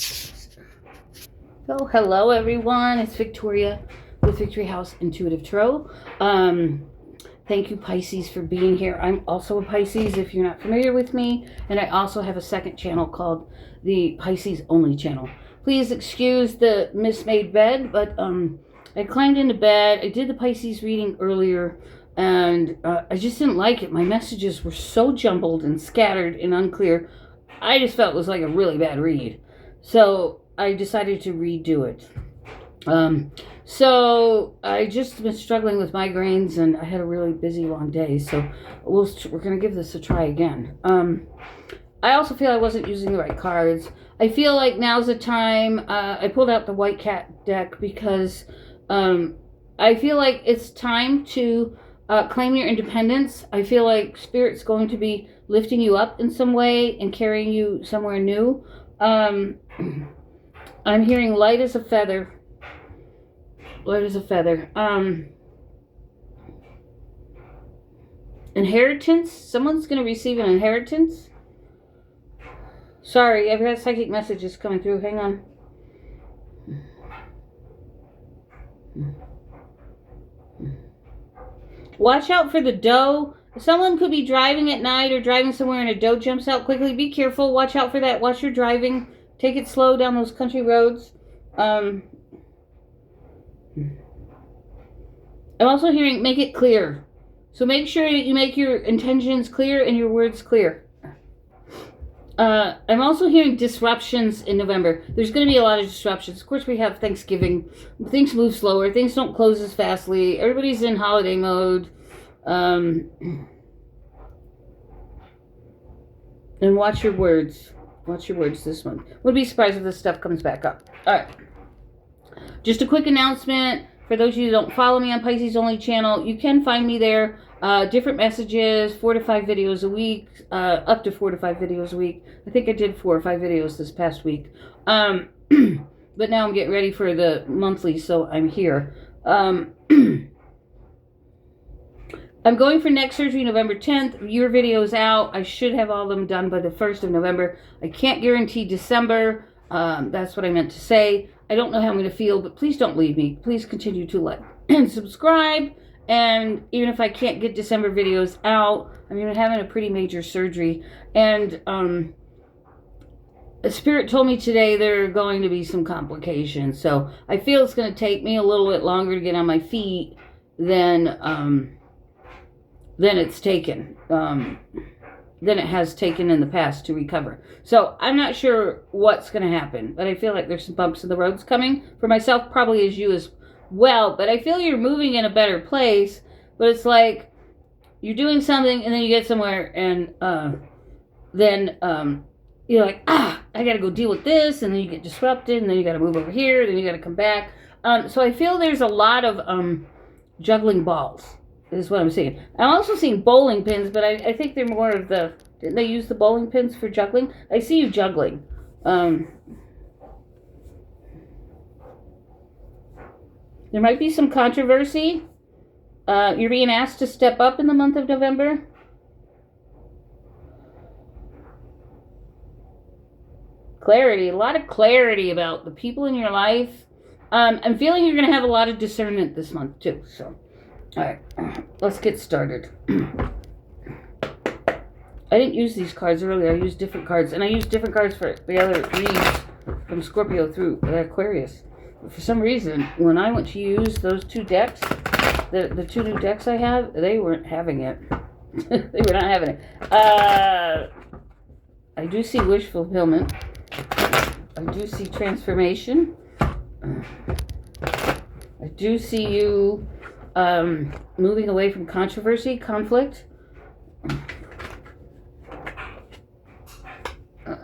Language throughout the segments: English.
So, hello everyone, it's Victoria with Victory House Intuitive Tarot. Thank you Pisces for being here. I'm also a Pisces if you're not familiar with me, and I also have a second channel called the Pisces Only channel. Please excuse the mismade bed, but I climbed into bed, I did the Pisces reading earlier, and I just didn't like it. My messages were so jumbled and scattered and unclear. I just felt it was like a really bad read. So I decided to redo it. So I just been struggling with migraines, and I had a really busy long day, so we're going to give this a try again. I also feel I wasn't using the right cards. I feel like now's the time. I pulled out the White Cat deck because I feel like it's time to claim your independence. I feel like Spirit's going to be lifting you up in some way and carrying you somewhere new. I'm hearing light as a feather. Light as a feather. Inheritance. Someone's going to receive an inheritance. Sorry, I've had psychic messages coming through. Hang on. Watch out for the doe. Someone could be driving at night or driving somewhere and a doe jumps out quickly. Be careful. Watch out for that. Watch your driving. Take it slow down those country roads. I'm also hearing make it clear. So make sure that you make your intentions clear and your words clear. I'm also hearing disruptions in November. There's going to be a lot of disruptions. Of course, we have Thanksgiving. Things move slower. Things don't close as fastly. Everybody's in holiday mode. And watch your words. Watch your words this month. Wouldn't be surprised if this stuff comes back up. All right. Just a quick announcement. For those of you who don't follow me on Pisces Only channel, you can find me there. Different messages, 4 to 5 videos a week, up to 4 to 5 videos a week. I think I did 4 or 5 videos this past week. But now I'm getting ready for the monthly, so I'm here. I'm going for neck surgery November 10th. Your video's out. I should have all of them done by the 1st of November. I can't guarantee December. That's what I meant to say. I don't know how I'm going to feel, but please don't leave me. Please continue to like and subscribe. And even if I can't get December videos out, I'm even having a pretty major surgery. And the Spirit told me today there are going to be some complications. So I feel it's going to take me a little bit longer to get on my feet than it's taken. Than it has taken in the past to recover. So I'm not sure what's going to happen, but I feel like there's some bumps in the roads coming for myself, probably as you as well. But I feel you're moving in a better place, but it's like you're doing something and then you get somewhere and then you're like, I got to go deal with this, and then you get disrupted, and then you got to move over here, then you got to come back. So I feel there's a lot of juggling balls. Is what I'm seeing. I'm also seeing bowling pins, but I think they're more of the... Didn't they use the bowling pins for juggling? I see you juggling. There might be some controversy. You're being asked to step up in the month of November. Clarity. A lot of clarity about the people in your life. I'm feeling you're going to have a lot of discernment this month, too. So... All right, let's get started. I didn't use these cards earlier. I used different cards, and I used different cards for the other reads from Scorpio through Aquarius. For some reason, when I went to use those two decks, the two new decks I have, they weren't having it. They were not having it. I do see wish fulfillment. I do see transformation. I do see you... moving away from controversy, conflict.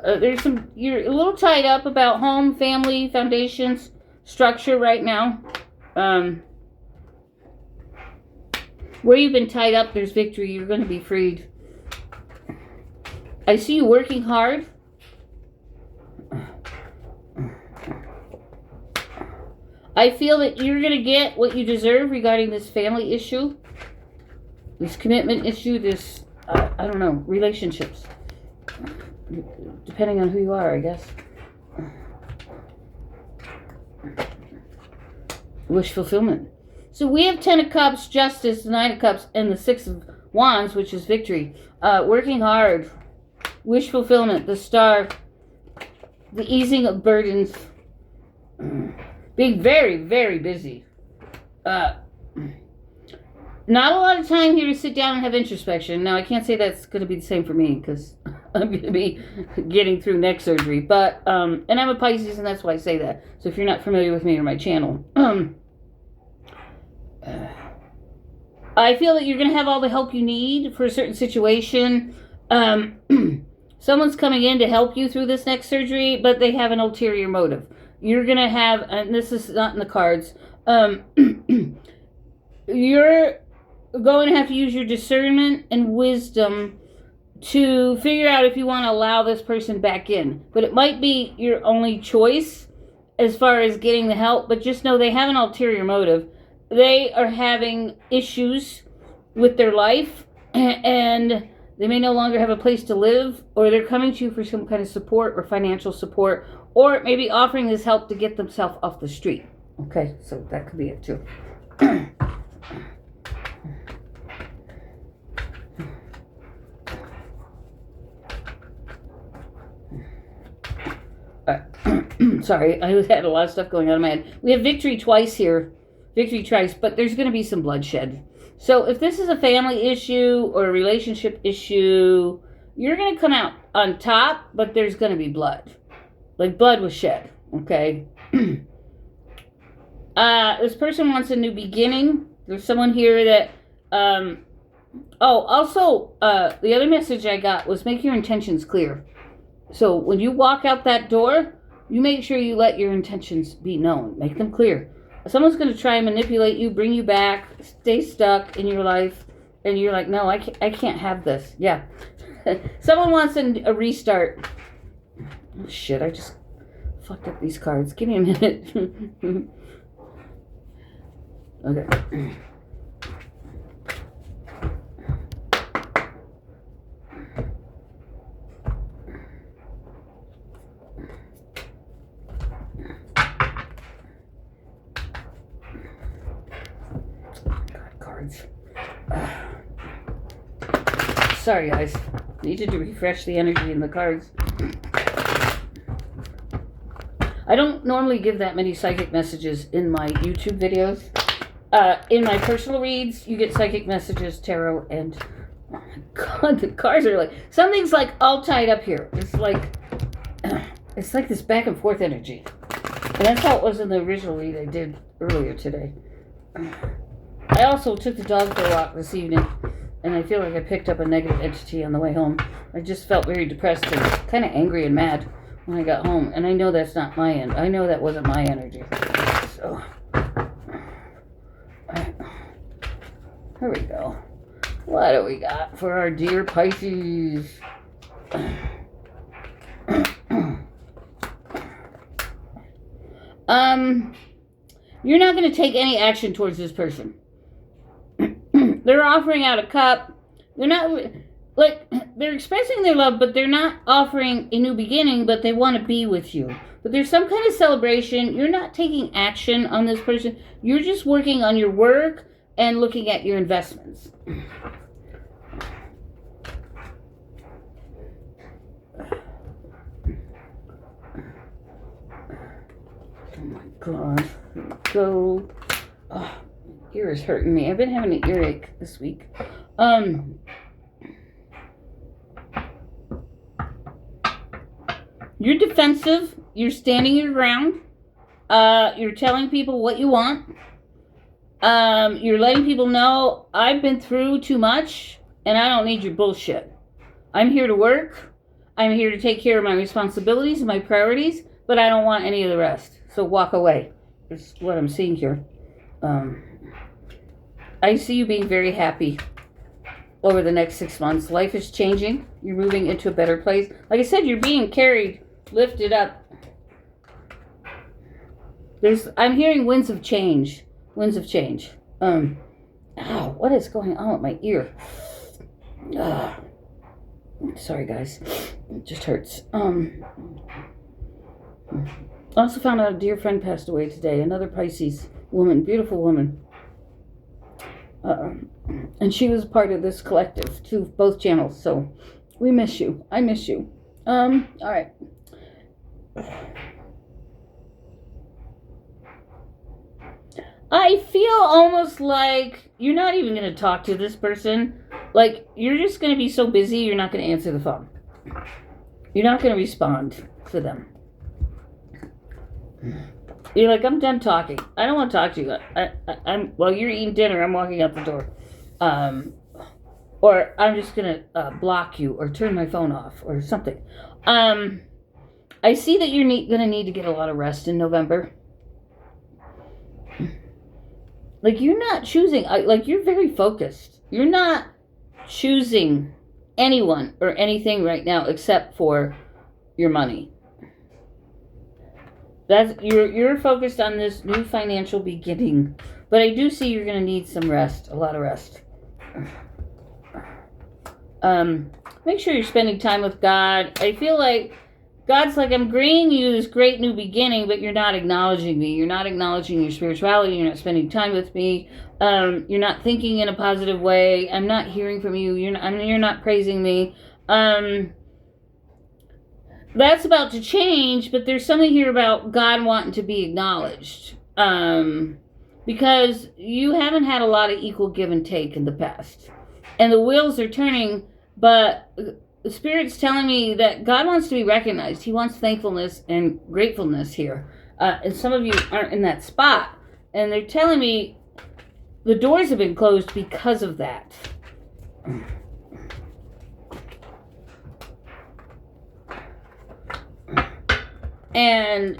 There's some, you're a little tied up about home, family, foundations, structure right now. Where you've been tied up, there's victory. You're going to be freed. I see you working hard. I feel that you're going to get what you deserve regarding this family issue, this commitment issue, this, I don't know, relationships. Depending on who you are, I guess. wish fulfillment. So we have 10 of Cups, Justice, 9 of Cups, and the 6 of Wands, which is victory. Working hard, wish fulfillment, the Star, the easing of burdens, being very, very busy. Not a lot of time here to sit down and have introspection. Now, I can't say that's going to be the same for me because I'm going to be getting through neck surgery. But, and I'm a Pisces, and that's why I say that. So if you're not familiar with me or my channel, I feel that you're going to have all the help you need for a certain situation. Someone's coming in to help you through this neck surgery, but they have an ulterior motive. You're going to have, and this is not in the cards, you're going to have to use your discernment and wisdom to figure out if you want to allow this person back in. But it might be your only choice as far as getting the help, but just know they have an ulterior motive. They are having issues with their life, and they may no longer have a place to live, or they're coming to you for some kind of support or financial support, or maybe offering this help to get themselves off the street. Okay, so that could be it too. Sorry, I had a lot of stuff going on in my head. We have victory twice here. Victory twice, but there's going to be some bloodshed. So if this is a family issue or a relationship issue, you're going to come out on top, but there's going to be blood. Like blood was shed, okay? This person wants a new beginning. There's someone here that... the other message I got was make your intentions clear. So when you walk out that door, you make sure you let your intentions be known. Make them clear. Someone's going to try and manipulate you, bring you back, stay stuck in your life, and you're like, no, I can't have this. Yeah. Someone wants a restart. Oh, shit, I just fucked up these cards. Give me a minute. Okay. Sorry, guys. Needed to refresh the energy in the cards. I don't normally give that many psychic messages in my YouTube videos. In my personal reads, you get psychic messages, tarot, and... Oh my god, the cards are like... Something's like all tied up here. It's like this back and forth energy. And that's how it was in the original read I did earlier today. I also took the dog for a walk this evening, and I feel like I picked up a negative entity on the way home. I just felt very depressed and kind of angry and mad when I got home, and I know that's not my end. I know that wasn't my energy. So, here we go. What do we got for our dear Pisces? You're not going to take any action towards this person. They're offering out a cup. They're not, like, they're expressing their love, but they're not offering a new beginning, but they want to be with you. But there's some kind of celebration. You're not taking action on this person. You're just working on your work and looking at your investments. Oh my god. Here we go. Oh, ear is hurting me. I've been having an earache this week. You're defensive. You're standing your ground. You're telling people what you want. You're letting people know I've been through too much and I don't need your bullshit. I'm here to work. I'm here to take care of my responsibilities and my priorities, but I don't want any of the rest. So walk away. Is what I'm seeing here. I see you being very happy over the next 6 months. Life is changing. You're moving into a better place. Like I said, you're being carried, lifted up. I'm hearing winds of change. Winds of change. Ow, what is going on with my ear? Sorry, guys. It just hurts. I also found out a dear friend passed away today. Another Pisces. woman, beautiful woman. And she was part of this collective to both channels. So we miss you. I miss you. All right. I feel almost like you're not even going to talk to this person. Like, you're just going to be so busy, you're not going to answer the phone. You're not going to respond to them. You're like, I'm done talking. I don't want to talk to you. I'm while you're eating dinner, I'm walking out the door. Or I'm just going to block you or turn my phone off or something. I see that you're going to need to get a lot of rest in November. Like, you're not choosing, like, you're very focused. You're not choosing anyone or anything right now except for your money. That's you're focused on this new financial beginning. But I do see you're going to need some rest, a lot of rest. Make sure you're spending time with God. I feel like God's like, I'm bringing you this great new beginning, but you're not acknowledging me. You're not acknowledging your spirituality. You're not spending time with me. You're not thinking in a positive way. I'm not hearing from you. You're not praising me. That's about to change, but there's something here about God wanting to be acknowledged. Because you haven't had a lot of equal give and take in the past. And the wheels are turning, but the Spirit's telling me that God wants to be recognized. He wants thankfulness and gratefulness here. And some of you aren't in that spot. And they're telling me the doors have been closed because of that. And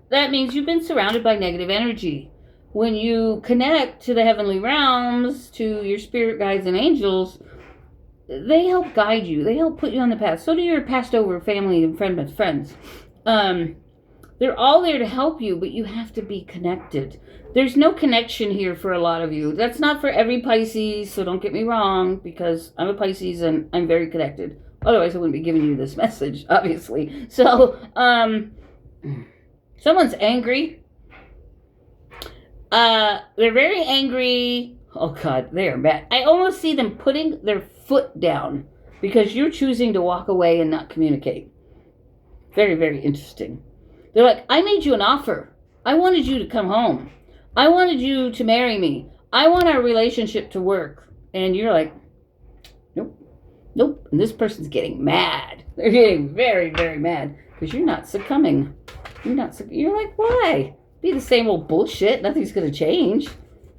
that means you've been surrounded by negative energy. When you connect to the heavenly realms, to your spirit guides and angels, they help guide you. They help put you on the path. So do your passed over family and friends. They're all there to help you, but you have to be connected. There's no connection here for a lot of you. That's not for every Pisces, so don't get me wrong, because I'm a Pisces and I'm very connected. Otherwise, I wouldn't be giving you this message, obviously. So, someone's angry. They're very angry. Oh, God, they are mad. I almost see them putting their foot down because you're choosing to walk away and not communicate. Very, very interesting. They're like, I made you an offer. I wanted you to come home. I wanted you to marry me. I want our relationship to work. And you're like, nope. And this person's getting mad. They're getting very, very mad because you're not succumbing. You're like, why? Be the same old bullshit. Nothing's going to change.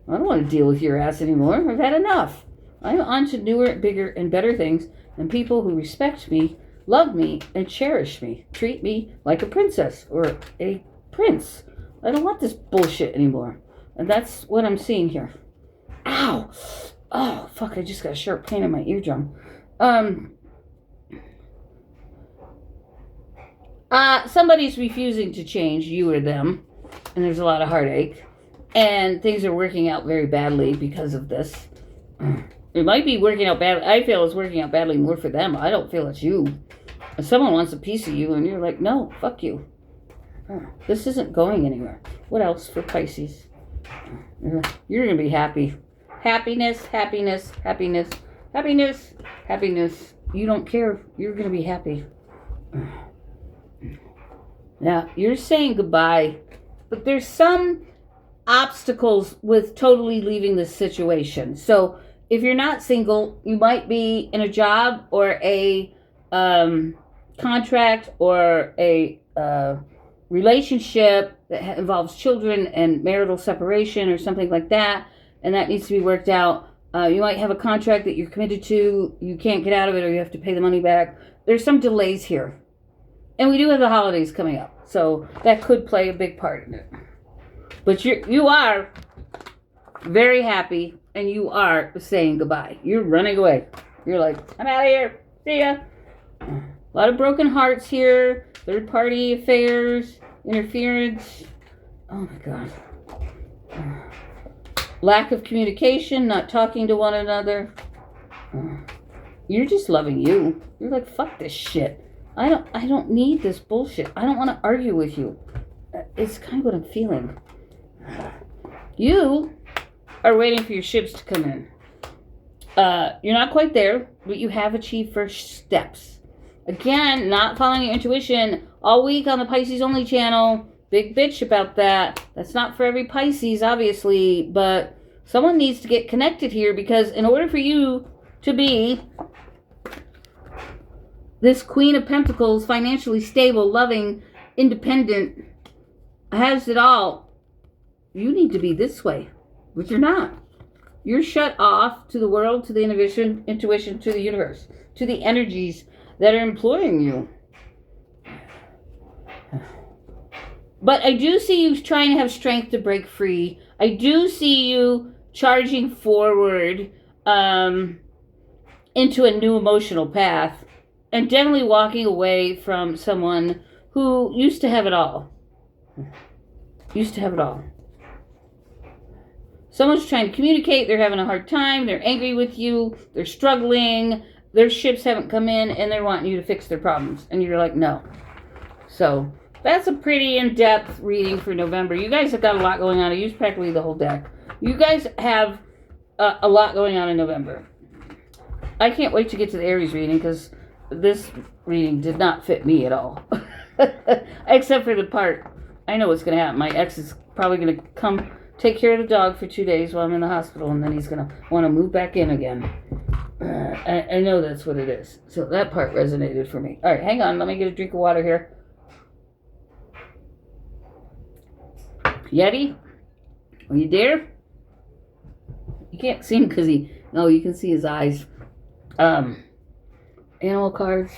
I don't want to deal with your ass anymore. I've had enough. I'm on to newer, bigger, and better things, and people who respect me, love me, and cherish me. Treat me like a princess or a prince. I don't want this bullshit anymore. And that's what I'm seeing here. Ow! Oh, fuck, I just got a sharp pain in my eardrum. Somebody's refusing to change, you or them, and there's a lot of heartache. And things are working out very badly because of this. It might be working out badly. I feel it's working out badly more for them. I don't feel it's you. If someone wants a piece of you and you're like, no, fuck you. This isn't going anywhere. What else for Pisces? You're going to be happy. Happiness, happiness, happiness, happiness, happiness. You don't care. You're going to be happy. Yeah, you're saying goodbye. But there's some obstacles with totally leaving this situation. So if you're not single, you might be in a job or a contract or a relationship that involves children and marital separation or something like that, and that needs to be worked out. You might have a contract that you're committed to, you can't get out of it, or you have to pay the money back. There's some delays here. And we do have the holidays coming up, so that could play a big part in it. But you are very happy, and you are saying goodbye. You're running away. You're like, I'm out of here. See ya. A lot of broken hearts here. Third-party affairs, interference. Oh, my God. Lack of communication, not talking to one another. You're just loving you. You're like, fuck this shit. I don't need this bullshit. I don't want to argue with you. It's kind of what I'm feeling. You are waiting for your ships to come in. You're not quite there, but you have achieved first steps. Again, not following your intuition all week on the Pisces Only channel. Big bitch about that. That's not for every Pisces, obviously, but someone needs to get connected here, because in order for you to be this Queen of Pentacles, financially stable, loving, independent, has it all, you need to be this way, but you're not. You're shut off to the world, to the intuition, to the universe, to the energies that are employing you. But I do see you trying to have strength to break free. I do see you charging forward into a new emotional path, and definitely walking away from someone who used to have it all. Used to have it all. Someone's trying to communicate. They're having a hard time. They're angry with you. They're struggling. Their ships haven't come in, and they're wanting you to fix their problems. And you're like, no. So that's a pretty in-depth reading for November. You guys have got a lot going on. I used practically the whole deck. You guys have a lot going on in November. I can't wait to get to the Aries reading, because this reading did not fit me at all. Except for the part, I know what's going to happen. My ex is probably going to come take care of the dog for 2 days while I'm in the hospital, and then he's going to want to move back in again. I know that's what it is. So that part resonated for me. All right, hang on. Let me get a drink of water here. Yeti, are you there? You can't see him because no, you can see his eyes. Animal cards.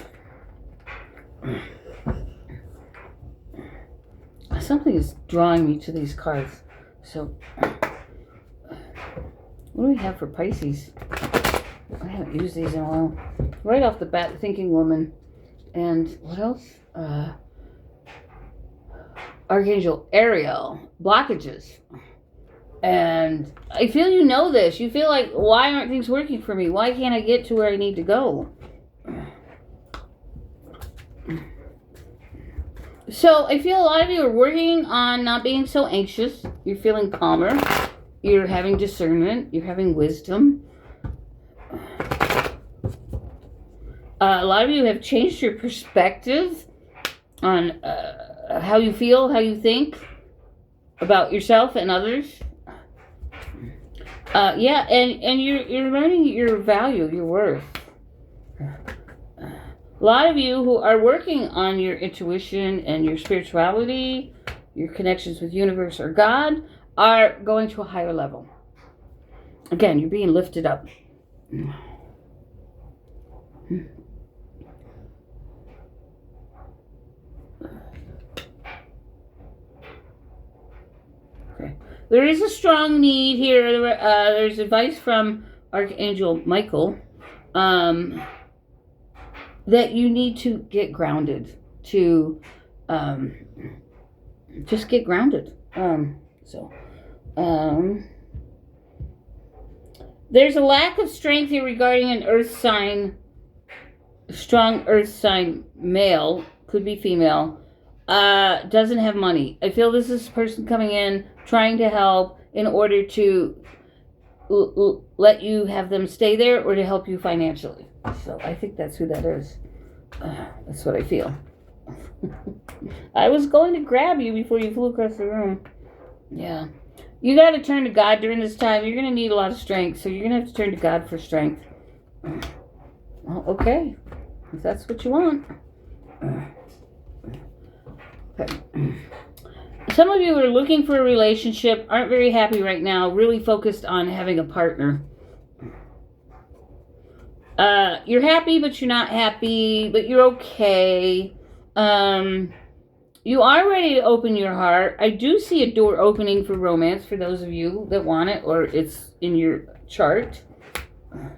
Something is drawing me to these cards. So, what do we have for Pisces? I haven't used these in a while. Right off the bat, Thinking Woman. And what else? Archangel Ariel. Blockages. And I feel you know this. You feel like, why aren't things working for me? Why can't I get to where I need to go? So I feel a lot of you are working on not being so anxious. You're feeling calmer. You're having discernment. You're having wisdom. A lot of you have changed your perspective on how you feel, how you think about yourself and others. Yeah, and you're learning your value, your worth. A lot of you who are working on your intuition and your spirituality, your connections with universe or God, are going to a higher level. Again, you're being lifted up. Okay. There is a strong need here. There's advice from Archangel Michael that you need to get grounded, to just get grounded. There's a lack of strength here regarding an earth sign, strong earth sign male, could be female, doesn't have money. I feel this is a person coming in trying to help in order to let you have them stay there or to help you financially. So I think that's who that is. That's what I feel. I was going to grab you before you flew across the room. Yeah. You got to turn to God during this time. You're going to need a lot of strength, so you're going to have to turn to God for strength. Well, okay. If that's what you want. Okay. Some of you are looking for a relationship, aren't very happy right now, really focused on having a partner. You're happy, but you're not happy, but you're okay. You are ready to open your heart. I do see a door opening for romance for those of you that want it, or it's in your chart,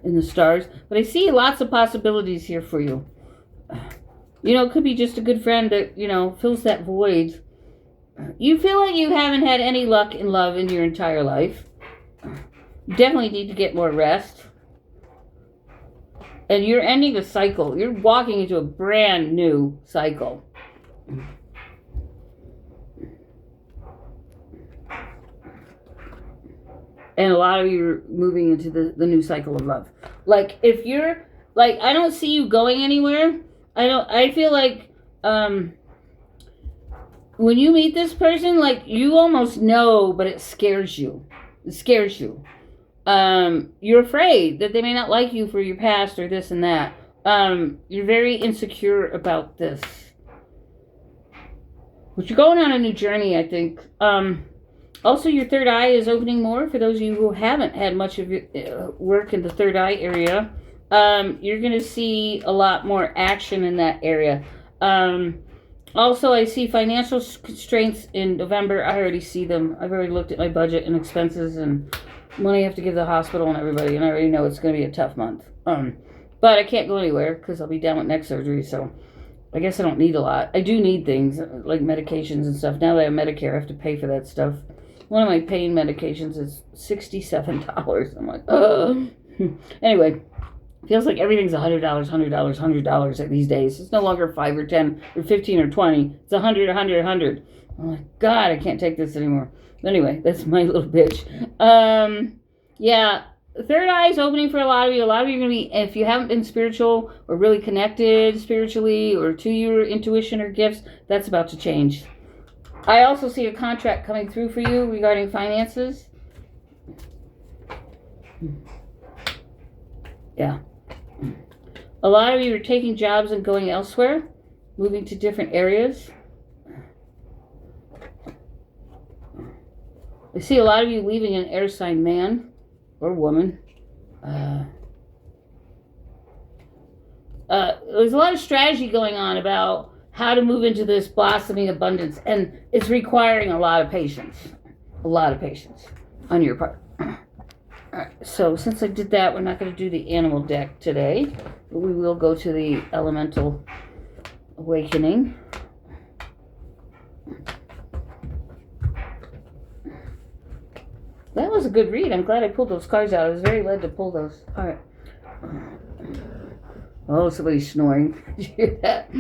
in the stars. But I see lots of possibilities here for you. You know, it could be just a good friend that, you know, fills that void. You feel like you haven't had any luck in love in your entire life. You definitely need to get more rest. And you're ending a cycle. You're walking into a brand new cycle. And a lot of you are moving into the new cycle of love. Like, if you're, like, I don't see you going anywhere. I feel like, when you meet this person, like, you almost know, but it scares you. It scares you. You're afraid that they may not like you for your past or this and that. You're very insecure about this. But you're going on a new journey, I think. Also, your third eye is opening more. For those of you who haven't had much of your work in the third eye area, you're going to see a lot more action in that area. Also, I see financial constraints in November. I already see them. I've already looked at my budget and expenses and money I have to give the hospital and everybody, and I already know it's going to be a tough month. But I can't go anywhere because I'll be down with neck surgery, so I guess I don't need a lot. I do need things, like medications and stuff. Now that I have Medicare, I have to pay for that stuff. One of my pain medications is $67. I'm like, ugh. Anyway, feels like everything's $100, $100 these days. It's no longer 5 or 10 or 15 or 20. It's 100, 100, 100. I'm like, God, I can't take this anymore. Anyway, that's my little bitch. Yeah, third eye is opening for a lot of you. A lot of you are going to be, if you haven't been spiritual or really connected spiritually or to your intuition or gifts, that's about to change. I also see a contract coming through for you regarding finances. Yeah. A lot of you are taking jobs and going elsewhere, moving to different areas. I see a lot of you leaving an air sign man or woman. There's a lot of strategy going on about how to move into this blossoming abundance, and it's requiring a lot of patience. A lot of patience on your part. Alright, so since I did that, we're not going to do the animal deck today, but we will go to the elemental awakening. That was a good read. I'm glad I pulled those cards out. I was very led to pull those. Alright. Oh, somebody's snoring. Did you hear that?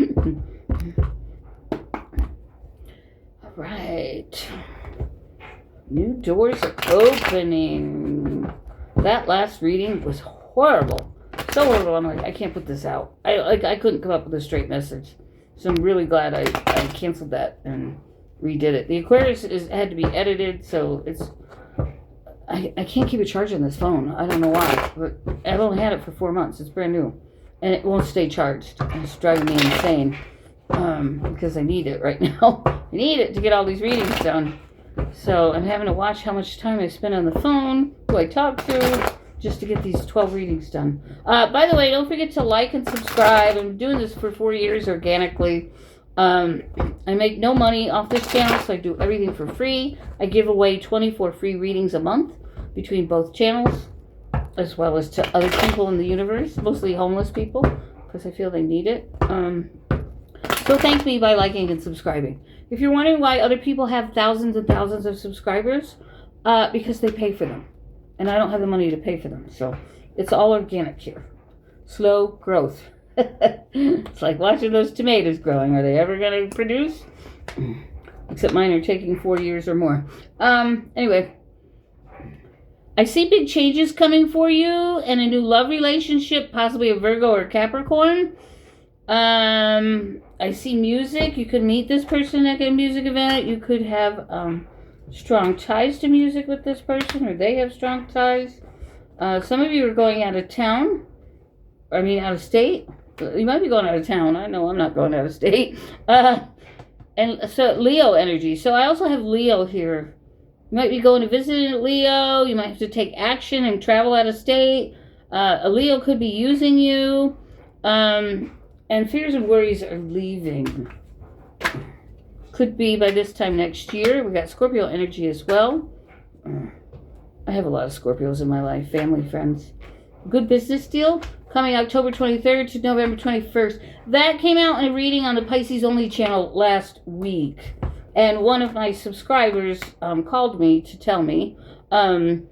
Alright. New doors are opening. That last reading was horrible. So horrible. I'm like, I can't put this out. I couldn't come up with a straight message. So I'm really glad I canceled that and redid it. The Aquarius had to be edited, so it's... I can't keep it charged on this phone. I don't know why, but I've only had it for 4 months. It's brand new. And it won't stay charged. It's driving me insane. Because I need it right now. I need it to get all these readings done. So I'm having to watch how much time I spend on the phone, who I talk to, just to get these 12 readings done. By the way, don't forget to like and subscribe. I'm doing this for 4 years organically. I make no money off this channel, so I do everything for free. I give away 24 free readings a month between both channels, as well as to other people in the universe, mostly homeless people, because I feel they need it. So thank me by liking and subscribing. If you're wondering why other people have thousands and thousands of subscribers, because they pay for them. And I don't have the money to pay for them. So it's all organic here. Slow growth. It's like watching those tomatoes growing. Are they ever going to produce? Except mine are taking 4 years or more. Anyway. I see big changes coming for you and a new love relationship, possibly a Virgo or Capricorn. I see music. You could meet this person at a music event. You could have strong ties to music with this person, or they have strong ties. Some of you are going out of town. I mean, out of state. You might be going out of town. I know I'm not going out of state. And so Leo energy. So I also have Leo here. You might be going to visit Leo. You might have to take action and travel out of state. A Leo could be using you. And fears and worries are leaving. Could be by this time next year. We got Scorpio energy as well. I have a lot of Scorpios in my life. Family, friends. Good business deal. Coming October 23rd to November 21st. That came out in a reading on the Pisces Only channel last week. And one of my subscribers called me to tell me that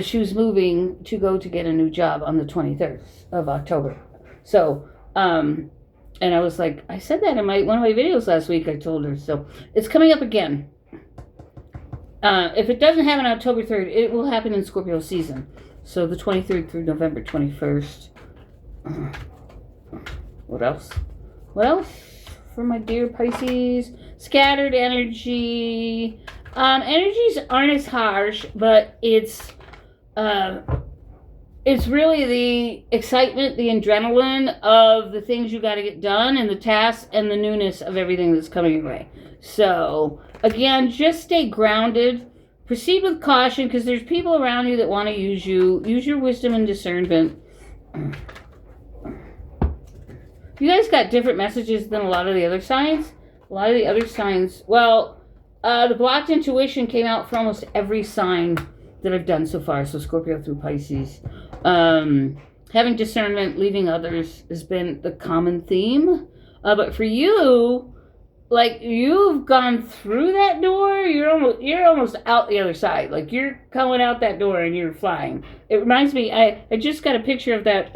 she was moving to go to get a new job on the 23rd of October. So, and I was like, I said that in one of my videos last week, I told her. So, it's coming up again. If it doesn't happen October 3rd, it will happen in Scorpio season. So the 23rd through November 21st. What else? What else for my dear Pisces? Scattered energy. Energies aren't as harsh, but it's really the excitement, the adrenaline of the things you got to get done and the tasks and the newness of everything that's coming your way. So, again, just stay grounded. Proceed with caution because there's people around you that want to use you. Use your wisdom and discernment. You guys got different messages than a lot of the other signs. A lot of the other signs, well, the blocked intuition came out for almost every sign that I've done so far. So Scorpio through Pisces. Having discernment, leaving others has been the common theme. But for you, like, you've gone through that door, you're almost out the other side. Like, you're coming out that door and you're flying. It reminds me, I just got a picture of that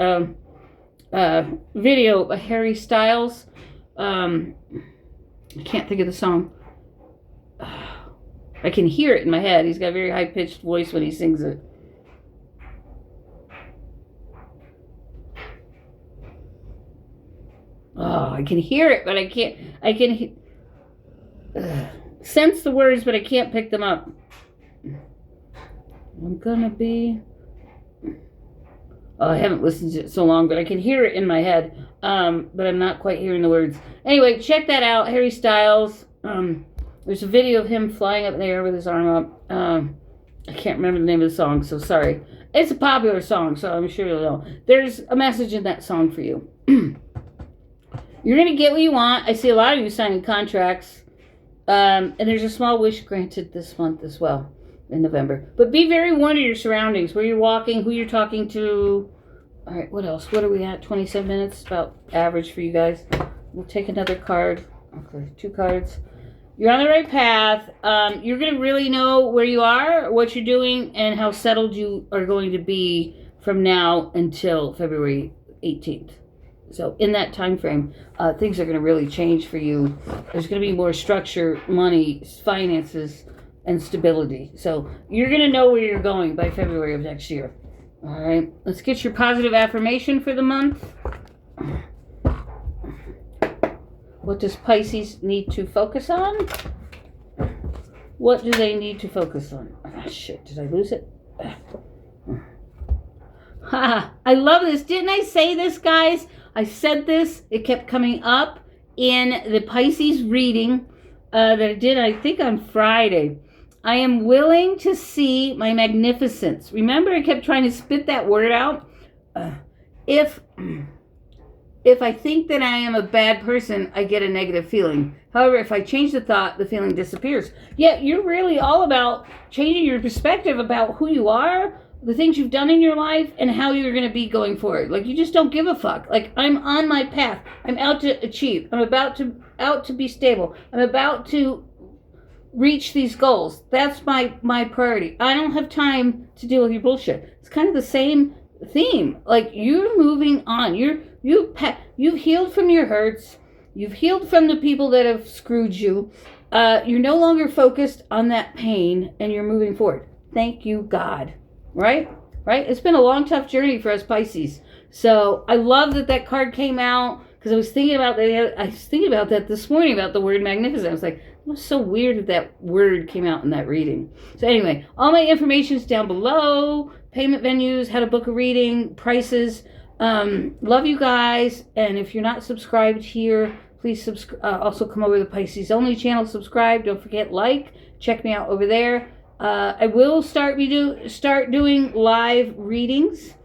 video of Harry Styles. I can't think of the song. I can hear it in my head. He's got a very high-pitched voice when he sings it. Oh, I can hear it, but I can sense the words, but I can't pick them up. I'm gonna be... Oh, I haven't listened to it so long, but I can hear it in my head. But I'm not quite hearing the words. Anyway, check that out, Harry Styles. There's a video of him flying up in the air with his arm up. I can't remember the name of the song, so sorry. It's a popular song, so I'm sure you'll know. There's a message in that song for you. You're going to get what you want. I see a lot of you signing contracts. And there's a small wish granted this month as well, in November. But be very warned of your surroundings, where you're walking, who you're talking to. All right, what else? What are we at? 27 minutes? About average for you guys. We'll take another card. Okay, 2 cards. You're on the right path. You're going to really know where you are, what you're doing, and how settled you are going to be from now until February 18th. So in that time frame, things are going to really change for you. There's going to be more structure, money, finances, and stability. So you're going to know where you're going by February of next year. All right. Let's get your positive affirmation for the month. What does Pisces need to focus on? What do they need to focus on? Oh, shit. Did I lose it? Ha! I love this. Didn't I say this, guys? I said this. It kept coming up in the Pisces reading that I did, I think, on Friday. I am willing to see my magnificence. Remember, I kept trying to spit that word out. If I think that I am a bad person, I get a negative feeling. However, if I change the thought, the feeling disappears. Yet, you're really all about changing your perspective about who you are, the things you've done in your life, and how you're going to be going forward. Like, you just don't give a fuck. Like, I'm on my path. I'm out to achieve. I'm out to be stable. I'm about to reach these goals. That's my priority. I don't have time to deal with your bullshit. It's kind of the same theme. Like, you're moving on. You've healed from your hurts. You've healed from the people that have screwed you. You're no longer focused on that pain, and you're moving forward. Thank you, God. Right? It's been a long, tough journey for us Pisces. So I love that card came out, because I was thinking about that this morning, about the word magnificent. I was like, it was so weird that word came out in that reading. So anyway, all my information is down below. Payment venues, how to book a reading, prices. Love you guys. And if you're not subscribed here, please also come over to the Pisces Only channel, subscribe. Don't forget, check me out over there. I will start doing live readings.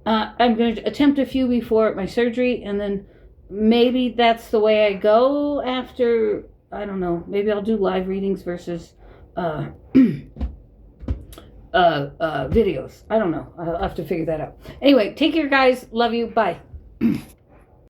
I'm going to attempt a few before my surgery, and then maybe that's the way I go after. I don't know. Maybe I'll do live readings versus videos. I don't know. I'll have to figure that out. Anyway, take care, guys. Love you. Bye.